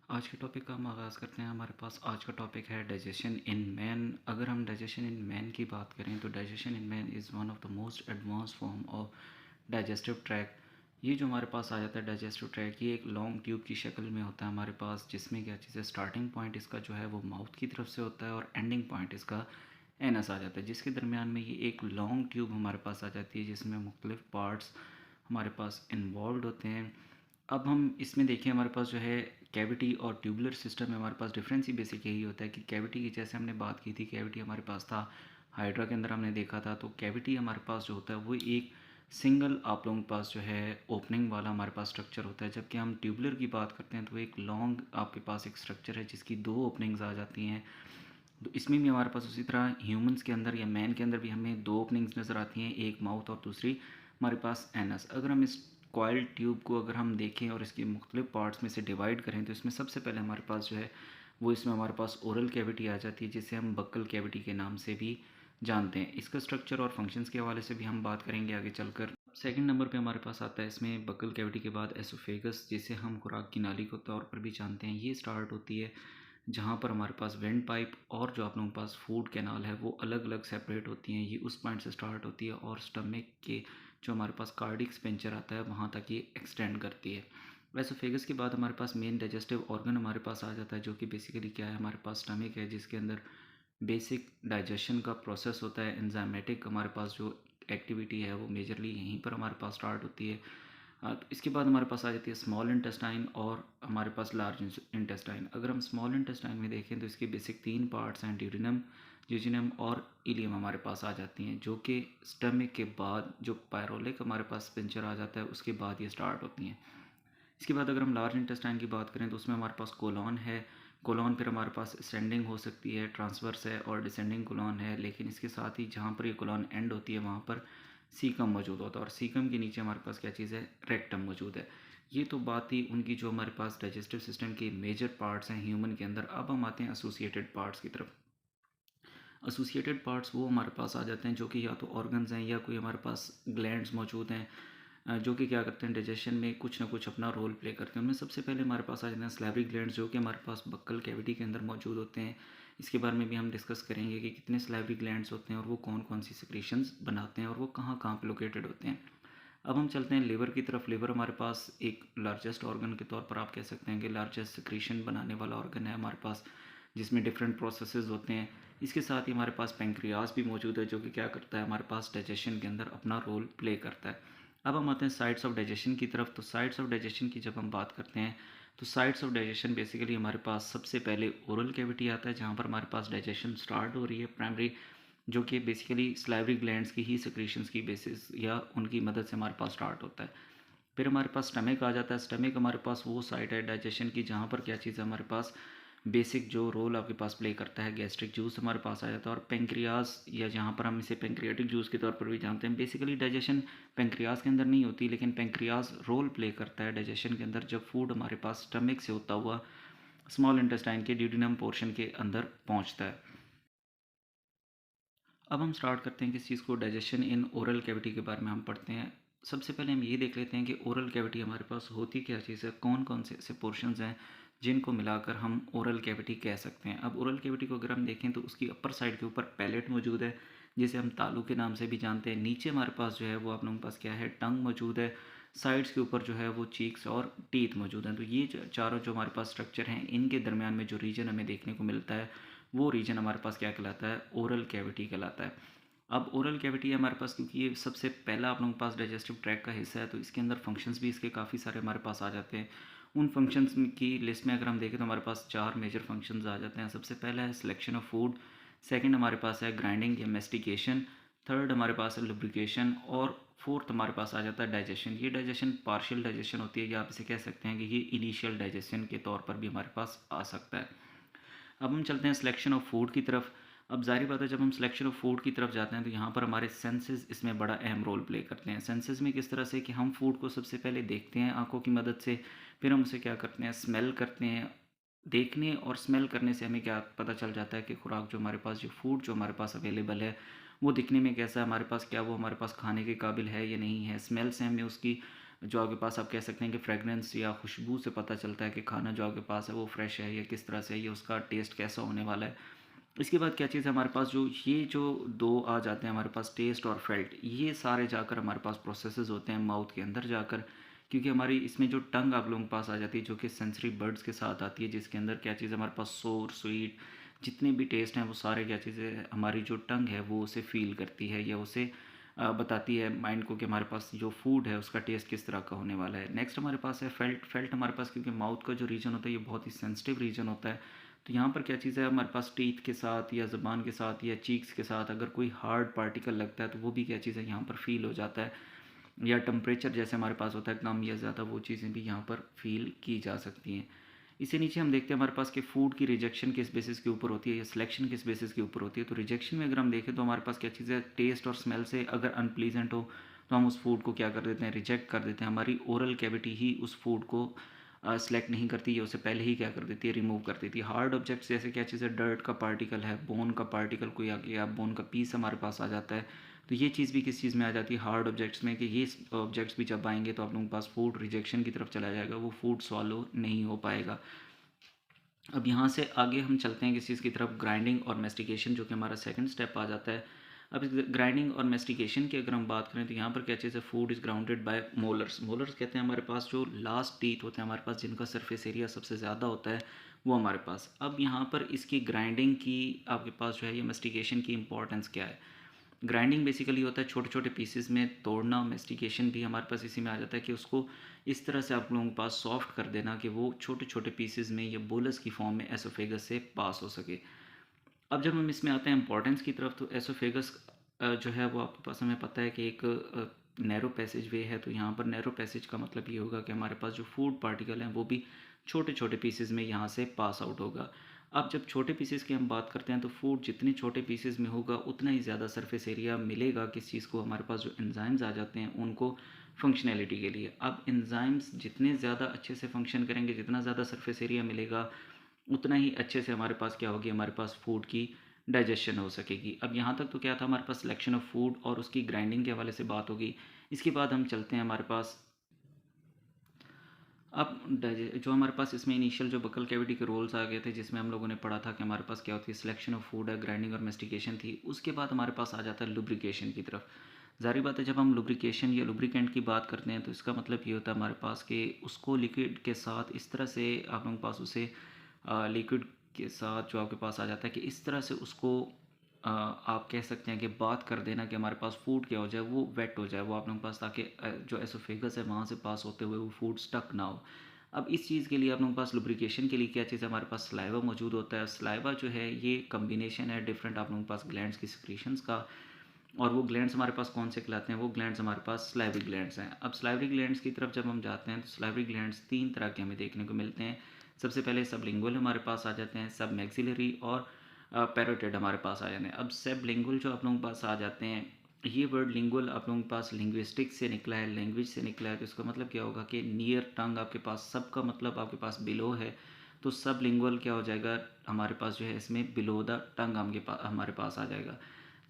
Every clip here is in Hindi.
आज के टॉपिक का हम आगाज़ करते हैं। हमारे पास आज का टॉपिक है डाइजेशन इन मैन। अगर हम डाइजेशन इन मैन की बात करें तो digestion in man is one of the most advance form of digestive track. ये जो हमारे पास आ जाता है डाइजेस्टिव ट्रैक, ये एक लॉन्ग ट्यूब की शक्ल में होता है हमारे पास, जिसमें क्या चीज़ है, स्टार्टिंग पॉइंट इसका जो है वो माउथ की तरफ से होता है और एंडिंग पॉइंट इसका एनस आ जाता है, जिसके दरमियान में ये एक लॉन्ग ट्यूब हमारे पास आ जाती है जिसमें मुख्तलिफ पार्ट्स हमारे पास इन्वॉल्व होते हैं। अब हम इसमें देखें, हमारे पास जो है कैविटी और ट्यूबुलर सिस्टम में हमारे पास डिफरेंस ही बेसिक यही होता है कि कैविटी की जैसे हमने बात की थी, कैविटी हमारे पास था हाइड्रा के अंदर हमने देखा था, तो कैविटी हमारे पास जो होता है वो एक सिंगल आप लोगों के पास जो है ओपनिंग वाला हमारे पास स्ट्रक्चर होता है। जबकि हम ट्यूबुलर की बात करते हैं तो एक लॉन्ग आपके पास एक स्ट्रक्चर है जिसकी दो ओपनिंग्स आ जाती हैं। तो इसमें भी हमारे पास उसी तरह ह्यूमंस के अंदर या मैन के अंदर भी हमें दो ओपनिंग्स नज़र आती हैं, एक माउथ और दूसरी हमारे पास एनस। अगर हम इस कॉइल ट्यूब को अगर हम देखें और इसके मुख्तलिफ पार्ट्स में से डिवाइड करें तो इसमें सबसे पहले हमारे पास जो है वो इसमें हमारे पास ओरल कैविटी आ जाती है, जिसे हम बक्कल कैविटी के नाम से भी जानते हैं। इसका स्ट्रक्चर और फंक्शंस के हवाले से भी हम बात करेंगे आगे चलकर। सेकंड नंबर पे हमारे पास आता है इसमें बक्कल कैविटी के बाद एसोफेगस, जिसे हम खुराक की नाली के तौर पर भी जानते हैं। ये स्टार्ट होती है जहाँ पर हमारे पास वेंट पाइप और जो आप लोगों के पास फूड कैनाल है वो अलग अलग सेपरेट होती हैं। ये उस पॉइंट से स्टार्ट होती है और स्टमक के जो हमारे पास कार्डिक स्पेंचर आता है वहाँ तक ये एक्सटेंड करती है। एसोफेगस के बाद हमारे पास मेन डाइजेस्टिव ऑर्गन हमारे पास आ जाता है, जो कि बेसिकली क्या है, हमारे पास स्टमक है जिसके अंदर बेसिक डाइजेशन का प्रोसेस होता है। एंजाइमेटिक हमारे पास जो एक्टिविटी है वो मेजरली यहीं पर हमारे पास स्टार्ट होती है। तो इसके बाद हमारे पास आ जाती है स्मॉल इंटेस्टाइन और हमारे पास लार्ज इंटेस्टाइन। अगर हम स्मॉल इंटेस्टाइन में देखें तो इसके बेसिक तीन पार्ट्स हैं, ड्यूडिनम, जिजिनम और इलियम हमारे पास आ जाती हैं, जो कि स्टमक के बाद जो पायरोलिक हमारे पास स्पिंचर आ जाता है उसके बाद ये स्टार्ट होती हैं। इसके बाद अगर हम लार्ज इंटेस्टाइन की बात करें तो उसमें हमारे पास कोलॉन है। कोलॉन फिर हमारे पास असेंडिंग हो सकती है, ट्रांसवर्स है और डिसेंडिंग कोलॉन है, लेकिन इसके साथ ही जहाँ पर ये कोलॉन एंड होती है वहाँ पर सीकम मौजूद होता है और सीकम के नीचे हमारे पास क्या चीज़ है, रेक्टम मौजूद है। ये तो बात ही उनकी जो हमारे पास डाइजेस्टिव सिस्टम के मेजर पार्ट्स हैं ह्यूमन के अंदर। अब हम आते हैं एसोसिएटेड पार्ट्स की तरफ। एसोसिएटेड पार्ट्स वो हमारे पास आ जाते हैं जो कि या तो ऑर्गन्स हैं या कोई हमारे पास ग्लैंड्स मौजूद हैं, जो कि क्या करते हैं, डाइजेशन में कुछ ना कुछ अपना रोल प्ले करते हैं। उनमें सबसे पहले हमारे पास आ जाते हैं स्लैवरी ग्लैंड्स, जो कि हमारे पास बक्कल कैविटी के अंदर मौजूद होते हैं। इसके बारे में भी हम डिस्कस करेंगे कि कितने स्लैवरी ग्लैंड्स होते हैं और वो कौन कौन सी सिक्रीशंस बनाते हैं और वो कहाँ कहाँ पे लोकेटेड होते हैं। अब हम चलते हैं लिवर की तरफ। लिवर हमारे पास एक लार्जेस्ट ऑर्गन के तौर पर आप कह सकते हैं कि लार्जेस्ट सिक्रीशन बनाने वाला ऑर्गन है हमारे पास, जिसमें डिफरेंट प्रोसेसेस होते हैं। इसके साथ ही हमारे पास पेंक्रियाज भी मौजूद है, जो कि क्या करता है, हमारे पास डाइजेशन के अंदर अपना रोल प्ले करता है। अब हम आते हैं साइड्स ऑफ डाइजेशन की तरफ। तो साइड्स ऑफ डाइजेशन की जब हम बात करते हैं तो साइड्स ऑफ डाइजेशन बेसिकली हमारे पास सबसे पहले ओरल कैविटी आता है, जहाँ पर हमारे पास डाइजेशन स्टार्ट हो रही है प्राइमरी, जो कि बेसिकली स्लाइवरी ग्लैंड्स की ही सिक्रीशंस की बेसिस या उनकी मदद से हमारे पास स्टार्ट होता है। फिर हमारे पास स्टमक आ जाता है। स्टमक हमारे पास वो साइड है डाइजेशन की जहाँ पर क्या चीज़ है, हमारे पास बेसिक जो रोल आपके पास प्ले करता है, गैस्ट्रिक जूस हमारे पास आ जाता है। और पेंक्रियाज, या जहाँ पर हम इसे पेंक्रियाटिक जूस के तौर पर भी जानते हैं, बेसिकली डाइजेशन पेंक्रियाज के अंदर नहीं होती, लेकिन पेंक्रियाज रोल प्ले करता है डाइजेशन के अंदर जब फूड हमारे पास स्टमक से होता हुआ स्मॉल इंटेस्टाइन के ड्यूडिनम पोर्शन के अंदर पहुँचता है। अब हम स्टार्ट करते हैं किस चीज़ को, डाइजेशन इन ओरल कैविटी के बारे में हम पढ़ते हैं। सबसे पहले हम ये देख लेते हैं कि ओरल कैविटी हमारे पास होती क्या चीज़ है, कौन कौन से ऐसे पोर्शंस हैं जिनको मिलाकर हम ओरल कैविटी कह सकते हैं। अब ओरल कैविटी को अगर हम देखें तो उसकी अपर साइड के ऊपर पैलेट मौजूद है, जिसे हम तालू के नाम से भी जानते हैं। नीचे हमारे पास जो है वो आप लोगों के पास क्या है, टंग मौजूद है। साइड्स के ऊपर जो है वो चीक्स और टीथ मौजूद हैं। तो ये चारों जो हमारे पास स्ट्रक्चर हैं, इनके दरमियान में जो रीजन हमें देखने को मिलता है वो रीजन हमारे पास क्या कहलाता है, ओरल कैविटी कहलाता है। अब ओरल कैविटी है हमारे पास, क्योंकि ये सबसे पहला आप लोगों के पास डाइजेस्टिव ट्रैक का हिस्सा है, तो इसके अंदर फंक्शंस भी इसके काफ़ी सारे हमारे पास आ जाते हैं। उन फंक्शंस की लिस्ट में अगर हम देखें तो हमारे पास चार मेजर फंक्शंस आ जाते हैं। सबसे पहला है सिलेक्शन ऑफ फूड, सेकंड हमारे पास है ग्राइंडिंग या मेस्टिकेशन, थर्ड हमारे पास है लुब्रिकेशन और फोर्थ हमारे पास आ जाता है डाइजेशन। ये डाइजेशन पार्शियल डाइजेशन होती है, या आप इसे कह सकते हैं कि ये इनिशियल डाइजेशन के तौर पर भी हमारे पास आ सकता है। अब हम चलते हैं सिलेक्शन ऑफ फूड की तरफ। अब जाहिर बात है, जब हम सिलेक्शन ऑफ फूड की तरफ जाते हैं तो यहाँ पर हमारे सेंसेस इसमें बड़ा अहम रोल प्ले करते हैं। सेंसेस में किस तरह से कि हम फूड को सबसे पहले देखते हैं आंखों की मदद से, फिर हम उसे क्या करते हैं, स्मेल करते हैं। देखने और स्मेल करने से हमें क्या पता चल जाता है कि खुराक जो हमारे पास, जो फूड जो हमारे पास अवेलेबल है वो दिखने में कैसा है, हमारे पास क्या वो हमारे पास खाने के काबिल है या नहीं है। स्मेल से हमें उसकी जो आपके पास आप कह सकते हैं कि फ्रेगरेंस या खुशबू से पता चलता है कि खाना जो आपके पास है वो फ्रेश है या किस तरह से है, या उसका टेस्ट कैसा होने वाला है। इसके बाद क्या चीज़ है हमारे पास, जो 2 आ जाते हैं हमारे पास, टेस्ट और फेल्ट, ये सारे जाकर हमारे पास प्रोसेसेस होते हैं माउथ के अंदर जाकर, क्योंकि हमारी इसमें जो टंग आप लोगों के पास आ जाती है जो कि सेंसरी बर्ड्स के साथ आती है, जिसके अंदर क्या चीज़ है हमारे पास सोर स्वीट जितने भी टेस्ट हैं वो सारे क्या चीज़ें हमारी जो टंग है वो उसे फील करती है या उसे बताती है माइंड को कि हमारे पास जो फूड है उसका टेस्ट किस तरह का होने वाला है। नेक्स्ट हमारे पास है फेल्ट। फेल्ट हमारे पास, क्योंकि माउथ का जो रीजन होता है ये बहुत ही सेंसिटिव रीजन होता है, तो यहाँ पर क्या चीज़ है हमारे पास टीथ के साथ या ज़बान के साथ या चीक्स के साथ अगर कोई हार्ड पार्टिकल लगता है तो वो भी क्या चीज़ है यहाँ पर फील हो जाता है, या टेम्परेचर जैसे हमारे पास होता है कम या ज़्यादा, वो चीज़ें भी यहाँ पर फील की जा सकती हैं। इससे नीचे हम देखते हैं हमारे पास कि फूड की रिजेक्शन किस बेसिस के ऊपर होती है या सिलेक्शन किस बेसिस के ऊपर होती है। तो रिजेक्शन में अगर हम देखें तो हमारे पास क्या चीज़ है, टेस्ट और स्मेल से अगर अनप्लीजेंट हो तो हम उस फूड को क्या कर देते हैं, रिजेक्ट कर देते हैं। हमारी ओरल कैविटी ही उस फूड को सेलेक्ट नहीं करती है, उसे पहले ही क्या कर देती है, रिमूव कर देती है। हार्ड ऑब्जेक्ट्स जैसे क्या चीज़ है, डर्ट का पार्टिकल है, बोन का पार्टिकल कोई आ गया, बोन का पीस हमारे पास आ जाता है, तो ये चीज़ भी किस चीज़ में आ जाती है, हार्ड ऑब्जेक्ट्स में, कि ये ऑब्जेक्ट्स भी जब आएंगे तो आप लोगों के पास फूड रिजेक्शन की तरफ चला जाएगा, वो फूड सॉलो नहीं हो पाएगा। अब यहाँ से आगे हम चलते हैं किस चीज़ की तरफ, ग्राइंडिंग और मेस्टिकेशन, जो कि हमारा सेकंड स्टेप आ जाता है। अब इस ग्राइंडिंग और मेस्टिकेशन की अगर हम बात करें तो यहाँ पर क्या चीज़ है, food is grounded by molars. Molars कहते हैं हमारे पास जो लास्ट टीथ होते हैं हमारे पास, जिनका सरफेस एरिया सबसे ज़्यादा होता है, वो हमारे पास। अब यहाँ पर इसकी ग्राइंडिंग की आपके पास जो है ये मेस्टिकेशन की इंपॉर्टेंस क्या है। ग्राइंडिंग बेसिकली होता है छोटे छोटे पीसेस में तोड़ना, मेस्टिकेशन भी हमारे पास इसी में आ जाता है कि उसको इस तरह से आप लोगों के पास सॉफ्ट कर देना कि वो छोटे छोटे पीसेस में या बोलस की फॉर्म में एसोफेगस से पास हो सके। अब जब हम इसमें आते हैं इंपॉर्टेंस की तरफ, तो एसोफेगस जो है वो आपके पास हमें पता है कि एक नैरो पैसेज वे है, तो यहाँ पर नैरो पैसेज का मतलब ये होगा कि हमारे पास जो फूड पार्टिकल हैं वो भी छोटे छोटे पीसेस में यहाँ से पास आउट होगा। अब जब छोटे पीसेस की हम बात करते हैं तो फूड जितने छोटे पीसेस में होगा उतना ही ज़्यादा सरफेस एरिया मिलेगा किस चीज़ को, हमारे पास जो एंजाइम्स आ जाते हैं उनको फंक्शनैलिटी के लिए। अब एंजाइम्स जितने ज़्यादा अच्छे से फंक्शन करेंगे, जितना ज़्यादा सरफेस एरिया मिलेगा, उतना ही अच्छे से हमारे पास क्या होगी, हमारे पास फूड की डाइजेशन हो सकेगी। अब यहाँ तक तो क्या था, हमारे पास सिलेक्शन ऑफ फूड और उसकी ग्राइंडिंग के हवाले से बात होगी। इसके बाद हम चलते हैं हमारे पास, अब जो हमारे पास इसमें इनिशियल जो बकल कैविटी के रोल्स आ गए थे, जिसमें हम लोगों ने पढ़ा था कि हमारे पास क्या होती है, सिलेक्शन ऑफ फूड है, ग्राइंडिंग और मेस्टिकेशन थी। उसके बाद हमारे पास आ जाता है लुब्रिकेशन की तरफ। ज़ाहिर बात है जब हम लुब्रिकेशन या लुब्रिकेंट की बात करते हैं तो इसका मतलब ये होता है हमारे पास कि उसको लिक्विड के साथ इस तरह से आप लोगों के पास उसे लिक्विड के साथ जो आपके पास आ जाता है कि इस तरह से उसको आप कह सकते हैं कि बात कर देना कि हमारे पास फूड क्या हो जाए, वो वेट हो जाए वो आप लोगों के पास, ताकि जो एसोफेगस है वहाँ से पास होते हुए वो फूड स्टक ना हो। अब इस चीज़ के लिए आप लोगों के पास लुब्रिकेशन के लिए क्या चीज़ है, हमारे पास सलाइवा मौजूद होता है। सलाइवा जो है ये कम्बिनेशन है डिफरेंट आप लोगों के पास ग्लैंड्स की सिक्रीशंस का, और वो ग्लैंड्स हमारे पास कौन से कहलाते हैं, वो ग्लैंड्स हमारे पास स्लाइवरी ग्लैंड्स हैं। अब स्लाइवरी ग्लैंड्स की तरफ जब हम जाते हैं तो स्लाइवरी ग्लैंड्स 3 तरह के हमें देखने को मिलते हैं। सबसे पहले सबलिंगुअल हमारे पास आ जाते हैं, सब मैक्सिलरी और पैरोटिड हमारे पास आ जाते हैं। अब सबलिंगुअल जो आप लोगों के पास आ जाते हैं, ये वर्ड लिंगुअल आप लोगों के पास लिंग्विस्टिक्स से निकला है, लैंग्वेज से निकला है, तो इसका मतलब क्या होगा कि नियर टंग आपके पास, सब का मतलब आपके पास बिलो है, तो सब लिंगुअल क्या हो जाएगा हमारे पास जो है इसमें बिलो द टंग हमारे पास आ जाएगा।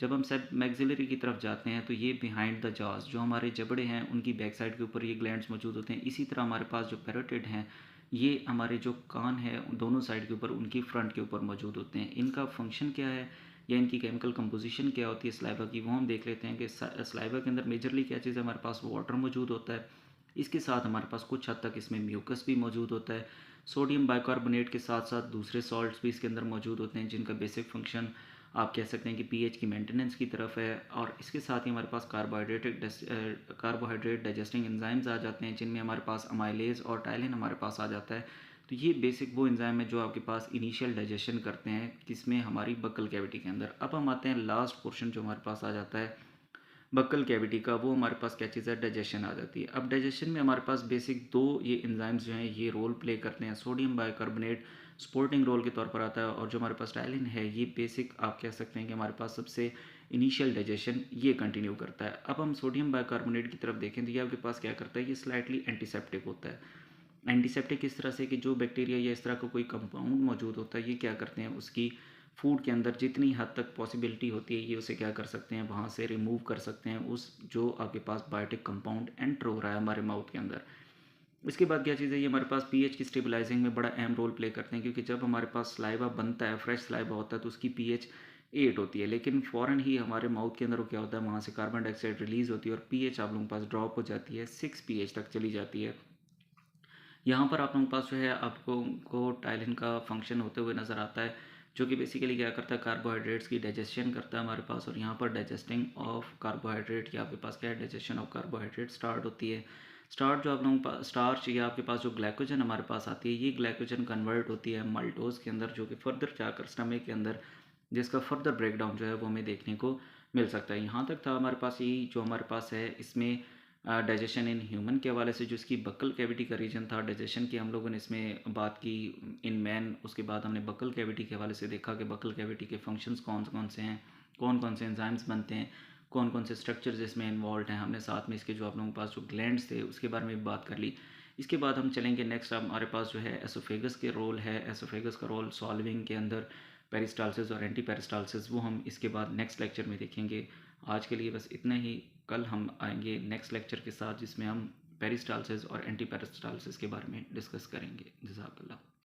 जब हम सब मैक्सिलरी की तरफ जाते हैं तो ये बिहाइंड द जॉज, जो हमारे जबड़े हैं उनकी बैक साइड के ऊपर ये ग्लैंड्स मौजूद होते हैं। इसी तरह हमारे पास जो पैरोटिड हैं, ये हमारे जो कान है दोनों साइड के ऊपर उनकी फ्रंट के ऊपर मौजूद होते हैं। इनका फंक्शन क्या है या इनकी केमिकल कंपोजिशन क्या होती है स्लाइवा की, वो हम देख लेते हैं कि स्लाइवा के अंदर मेजरली क्या चीज़ है, हमारे पास वाटर मौजूद होता है। इसके साथ हमारे पास कुछ हद तक इसमें म्यूकस भी मौजूद होता है। सोडियम बाइकार्बोनेट के साथ साथ दूसरे सॉल्ट्स भी इसके अंदर मौजूद होते हैं, जिनका बेसिक फंक्शन आप कह सकते हैं कि पीएच की मेंटेनेंस की तरफ है। और इसके साथ ही हमारे पास कार्बोहाइड्रेट डाइजेस्टिंग एंजाइम्स आ जाते हैं, जिनमें हमारे पास अमाइलेज और टाइलिन हमारे पास आ जाता है। तो ये बेसिक वो एंजाइम है जो आपके पास इनिशियल डाइजेशन करते हैं किसमें, हमारी बक्कल कैविटी के अंदर। अब हम आते हैं लास्ट पोर्शन जो हमारे पास आ जाता है बक्कल कैविटी का, वो हमारे पास क्या चीज़ है, डाइजेशन आ जाती है। अब डाइजेशन में हमारे पास बेसिक 2 ये एंजाइम्स जो हैं ये रोल प्ले करते हैं। सोडियम बाइकार्बोनेट सपोर्टिंग रोल के तौर पर आता है, और जो हमारे पास टाइलिन है ये बेसिक आप कह सकते हैं कि हमारे पास सबसे इनिशियल डाइजेशन ये कंटिन्यू करता है। अब हम सोडियम बाइकार्बोनेट की तरफ देखें तो ये आपके पास क्या करता है, ये स्लाइटली एंटीसेप्टिक होता है। एंटीसेप्टिक इस तरह से कि जो बैक्टीरिया या इस तरह का कोई कंपाउंड मौजूद होता है ये क्या करते हैं, उसकी फूड के अंदर जितनी हद तक पॉसिबिलिटी होती है ये उसे क्या कर सकते हैं, वहाँ से रिमूव कर सकते हैं उस जो आपके पास बायोटिक कंपाउंड एंटर हो रहा है हमारे माउथ के अंदर। इसके बाद क्या चीज़ है, ये हमारे पास पीएच की स्टेबलाइजिंग में बड़ा अहम रोल प्ले करते हैं, क्योंकि जब हमारे पास सलाइवा बनता है, फ्रेश सलाइवा होता है, तो उसकी पीएच 8 होती है, लेकिन फ़ौरन ही हमारे माउथ के अंदर वो क्या होता है, वहाँ से कार्बन डाइऑक्साइड रिलीज़ होती है और पीएच आप लोगों के पास ड्रॉप हो जाती है, 6 पीएच तक चली जाती है। यहाँ पर आप लोगों के पास जो है आपको को टाइलिन का फंक्शन होते हुए नज़र आता है, जो कि बेसिकली क्या करता है, कार्बोहाइड्रेट्स की डाइजेशन करता है हमारे पास, और यहाँ पर डाइजेस्टिंग ऑफ कार्बोहाइड्रेट या आपके पास क्या है, डाइजेशन ऑफ कार्बोहाइड्रेट स्टार्ट होती है। स्टार्च जो आप लोगों के पास, स्टार्च या आपके पास जो ग्लाइकोजन हमारे पास आती है, ये ग्लाइकोजन कन्वर्ट होती है माल्टोज के अंदर, जो कि फर्दर जाकर स्टमक के अंदर जिसका फर्दर ब्रेकडाउन जो है वो हमें देखने को मिल सकता है। यहाँ तक था हमारे पास, यही जो हमारे पास है इसमें डाइजेशन इन ह्यूमन के हवाले से जो इसकी बक्कल कैविटी का रीजन था, डाइजेशन की हम लोगों ने इसमें बात की इन मैन। उसके बाद हमने बक्कल कैविटी के हवाले से देखा कि बक्कल कैविटी के फंक्शंस कौन कौन से हैं, कौन कौन से एंजाइम्स बनते हैं, कौन कौन से स्ट्रक्चर्स इसमें इन्वॉल्व हैं। हमने साथ में इसके जो आप लोगों के पास जो ग्लैंड्स थे उसके बारे में भी बात कर ली। इसके बाद हम चलेंगे नेक्स्ट, हमारे पास जो है एसोफेगस के रोल है, एसोफेगस का रोल सॉल्विंग के अंदर पेरिस्टालसिस और एंटी पेरिस्टालसिस, वो हम इसके बाद नेक्स्ट लेक्चर में देखेंगे। आज के लिए बस इतना ही। कल हम आएंगे नेक्स्ट लेक्चर के साथ, जिसमें हम पेरिस्टालसिस और एंटी पेरिस्टालसिस के बारे में डिस्कस करेंगे। जज़ाकल्लाह।